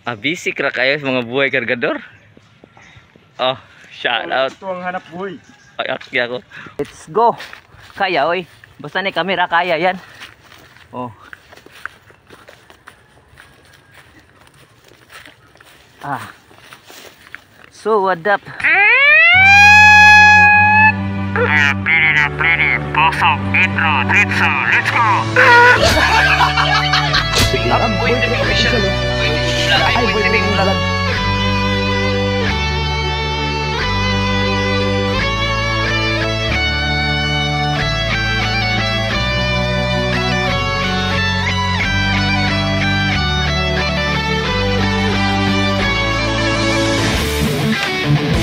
Bisik ra kayo sa mga buhay kargador. Oh, shout out. Ito ang hanap buhay. Ay, aki ako. Let's go. Kaya oy. Basta ni kamera kaya yan. Oh. So what up? Pretty, pasok, intro, tritso, let's go! Wait the big mission. Wait the big vlog.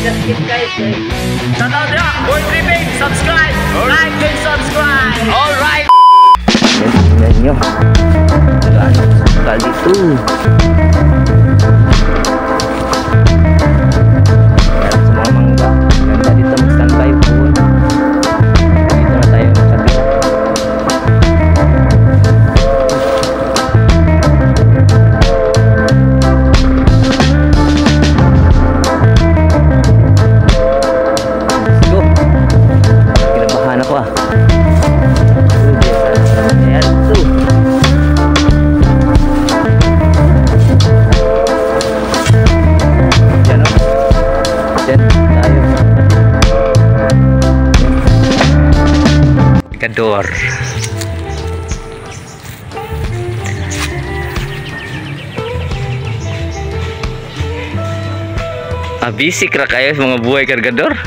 Just hit guys. Shout out ya, boy tripping, subscribe, like and subscribe. Alright. Tingnan nyo. Kali itu. Yan, semua mangga. Ganda dito mag-standby po. Dito na tayo magsabi. Let's go. Kinabahan ako ah. Ayan, so. Kador. Bisik ra kayo sa mga buhay kargador.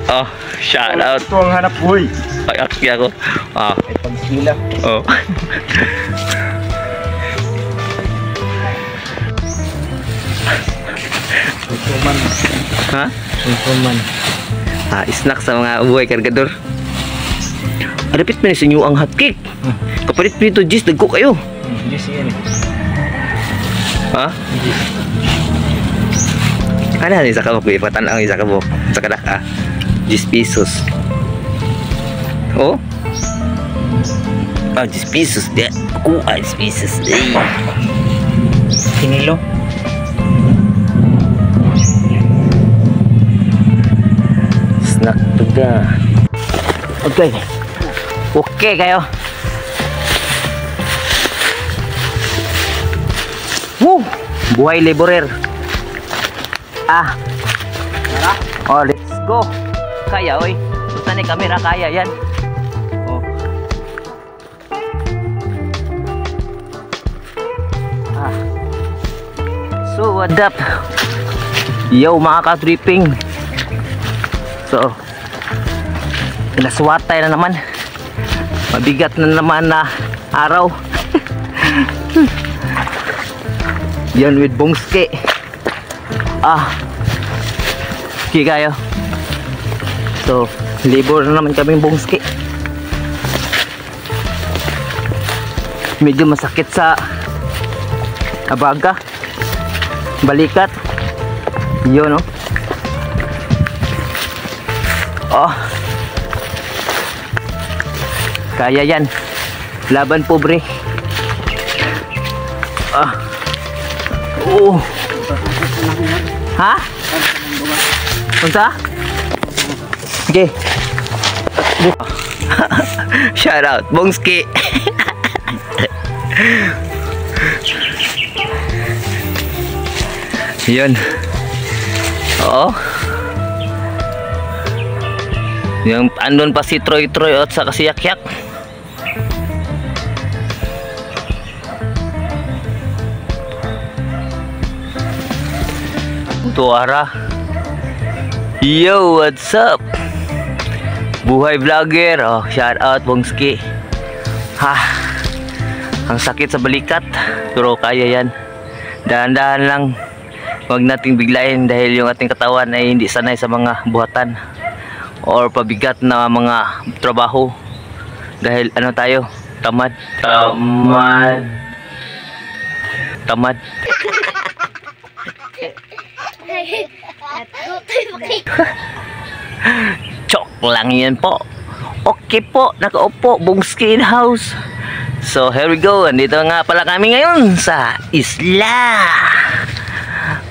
Oh, shout out. Ito ang hanap buhay. Ay, aki ako. Ay pagsila. Oh. Susuman. Ha? Susuman. Snack sa mga buhay kargador. Adapit pa ni sa inyo ang hotcake. Kapalit pa nito, Jis, dagko kayo. Jis yan. Ha? Ano yan, isa kabok? Ipatan lang isa kabok. Sa kadaka. 10 pesos. Oh? 10 pesos. Ako, 10 pesos. Kinilo. Snack tuga. Okay. Okay kayo. Woo! Buhay laborer. Oh, let's go. Kaya oy. Basta ni kamera kaya yan. Oh. So what up? Yo mga ka-tripping. So pinaswatay na naman. Mabigat na naman na araw. Yan with bongske. Okay kayo. So labor na naman kaming bongske. Medyo masakit sa abaga, balikat. Yun no. Kaya yan. Laban pobre. Ha? Unsa? Okay. Shout out Bongski. Yun. Oo. Yung andun pa si Troy at sa kasiyak-yak. Tuara. Yo, what's up? Buhay vlogger. Oh, shout out Bongski. Ang sakit sa balikat, pero kaya yan. Dahan-dahan lang. Huwag nating biglayin dahil yung ating katawan ay hindi sanay sa mga buhatan or pabigat na mga trabaho. Dahil ano tayo? Tamad. Chok lang yan po. Okay po, nakaupo, Bongski in house. So here we go. Andito nga pala kami ngayon sa isla,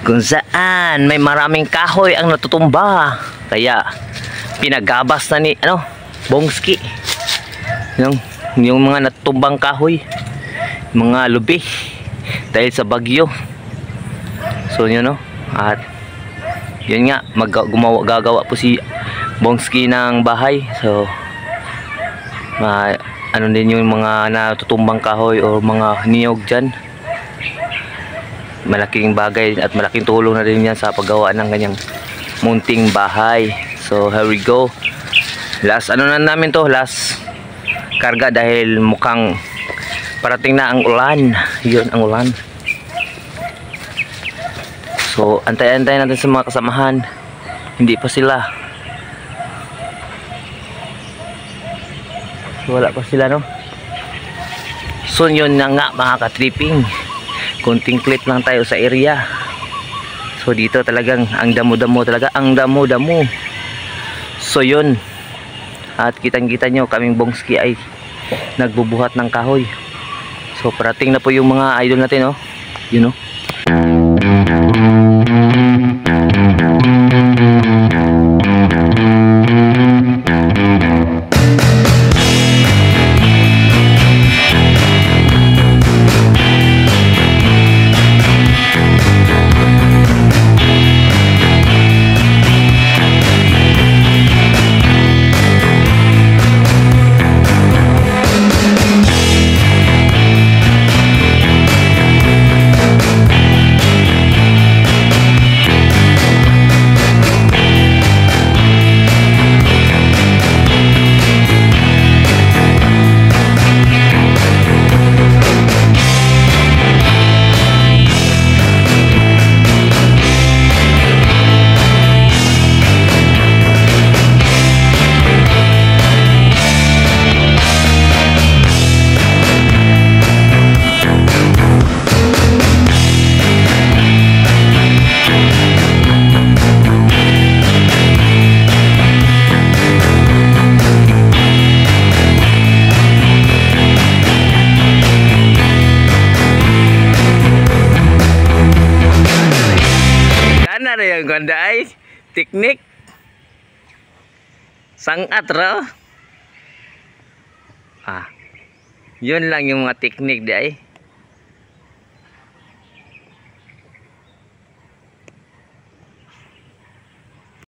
kung saan may maraming kahoy ang natutumba. Kaya pinagabas na ni Bongski yung mga natutumbang kahoy, mga lubi dahil sa bagyo. So yun at yun nga gagawa po si Bongski ng bahay. So ano din yung mga natutumbang kahoy o mga niyog dyan. Malaking bagay at malaking tulong na rin yan sa paggawa ng kanyang munting bahay. So here we go. Last na namin to, last karga dahil mukhang parating na ang ulan. Yun ang ulan. So antay-antay natin sa mga kasamahan. Hindi pa sila. So, wala pa sila So yun na nga mga ka-tripping. Kunting clip lang tayo sa area. So dito talagang ang damo-damo talaga. Ang damo-damo. So yun. At kitang-kita nyo kaming Bongski ay nagbubuhat ng kahoy. So parating na po yung mga idol natin yun yung ganda ay teknik sangat yun lang yung mga teknik di ay